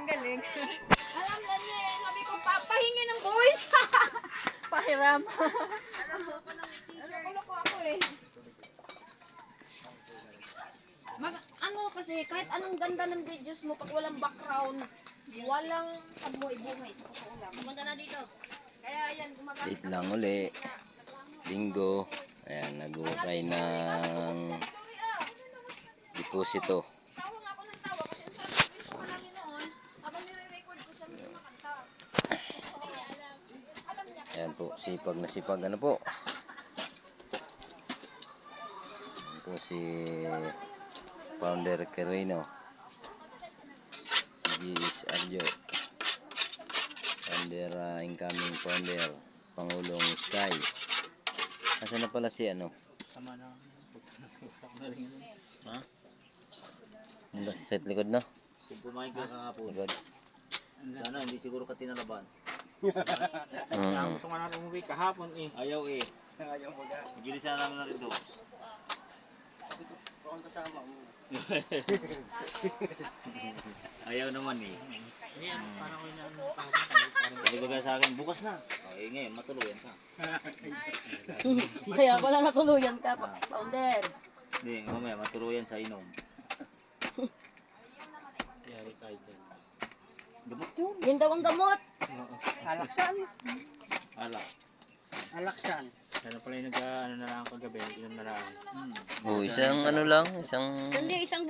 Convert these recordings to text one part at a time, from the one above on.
galing. Alam na niya eh. Sabi ko, papahingi ng voice. Pahiram. Loko-loko ako eh. Ano kasi, kahit anong ganda ng videos mo, pag walang background, walang pagbuhay-buhay sa totoo lang. Pumunta na dito. Kaya yan, gumagamit Late lang uli. Linggo. Ayan, nag-ukay ng deposito. Tawa nga ako ng tawa kasi ang sarap ng video ko namin noon. Habang nire-record ko siya, may kumakanta. Alam niya. Ayan po, sipag na sipag. Ano po? Ayan po si Founder Quirino. Si G.S. Arjo. Founder, incoming founder. Pangulong Sky. Nasaan na pala si ano? Tama na. Ha? Sa likod na? Kung pumain ka kahapon. Likod. Sana hindi siguro ka tinalaban. Mm. Gusto nga natin umuwi kahapon eh. Ayaw eh. Ayaw mo na. Igilisan namin na rin doon. Ayaw naman eh. Ayan, parang ko na ano. Sabi ba sa akin, bukas na. Okay, ngayon, matuluyan ka. Kaya pala natuluyan ka, founder. Hindi, mamaya, matuluyan sa inom. Yari tayo dyan. Gamot yun. Yun daw ang gamot. Alaksan. Alak. Alaksan. Sana pala yung nag-ano na lang kagabi, inom na lang. Oh, isang ano lang, isang Hindi, isang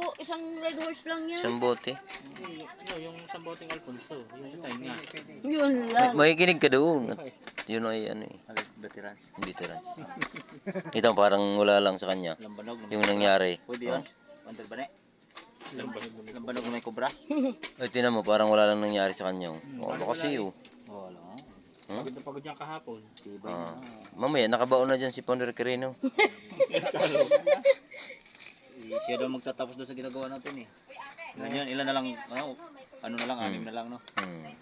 red horse lang yan. isang bote. Ano, yung sa boteng Alfonso, yung sa tayo nga. Yun lang. Makikinig ka doon. Yun ay ano eh, Veterans. veterans. Ito parang wala lang sa kanya. Lambanog. Yung nangyari. Pwede yun. Pantal ba na? Lambanog na may kubra. Ay, tinan mo, parang wala lang nangyari sa kanya. Oh, ano kasi oh. Oo, alam mo. Pagod na pagod niya kahapon. Tibay Ah. na. Mamaya, nakabaon na dyan si Founder Quirino. Siya daw magtatapos doon sa ginagawa natin eh. Ilan na lang, ano na lang, 6 na lang no.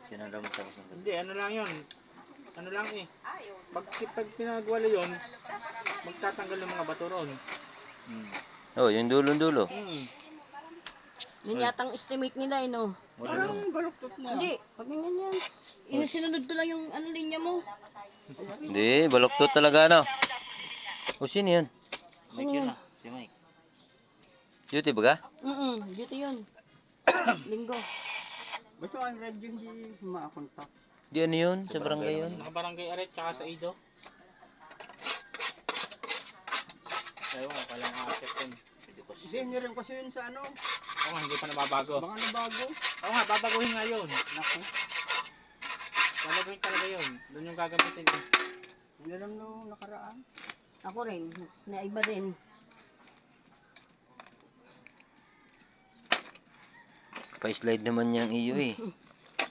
Siya na daw magtapos doon. Hindi, ano lang yun. Ano lang eh. Pag pinagwala yun, magtatanggal ng mga bato ron. Oh, yung dulo-dulo. Yun yatang estimate nila eh, no? Wala daw. baluktot na. Hindi, pag ganyan yan. Sinunod ko lang yung ano linya mo. Hindi, baloktot talaga ano. O, sino yun? Mike yun ah. Si Mike. Duty ba ka? Duty yun. Linggo. Ba't yung ang red yun di sumakontak? Di ano yun? Sa barangay yun? Nakabarangay aret tsaka sa Ido. Ayaw nga, pala ng asset yun. Hindi, hindi rin kasi yun sa ano. Oo nga, hindi pa nababago. Baka nabago. Oo nga, babaguhin nga yun. Naku. Babaguhin talaga yun. Doon yung gagamitin eh. Hindi alam nung nakaraan. Ako rin. Naiba din. Pa-slide naman yung iyo eh.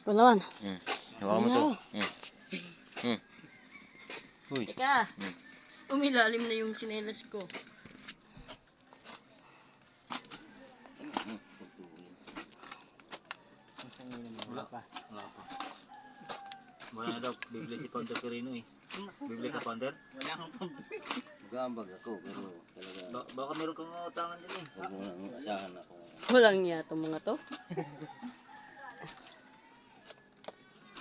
Ito naman. Hawakan mo to. Uy. Teka. Umilalim na yung sinelas ko. Wala pa. Wala pa. Wala daw, bibili si Founder Quirino eh. Bibili ka Founder? Wala akong pambili. Magambag ako, pero talaga. Baka meron kang utangan din eh. Huwag mo nang asahan ako. Walang niya itong mga to.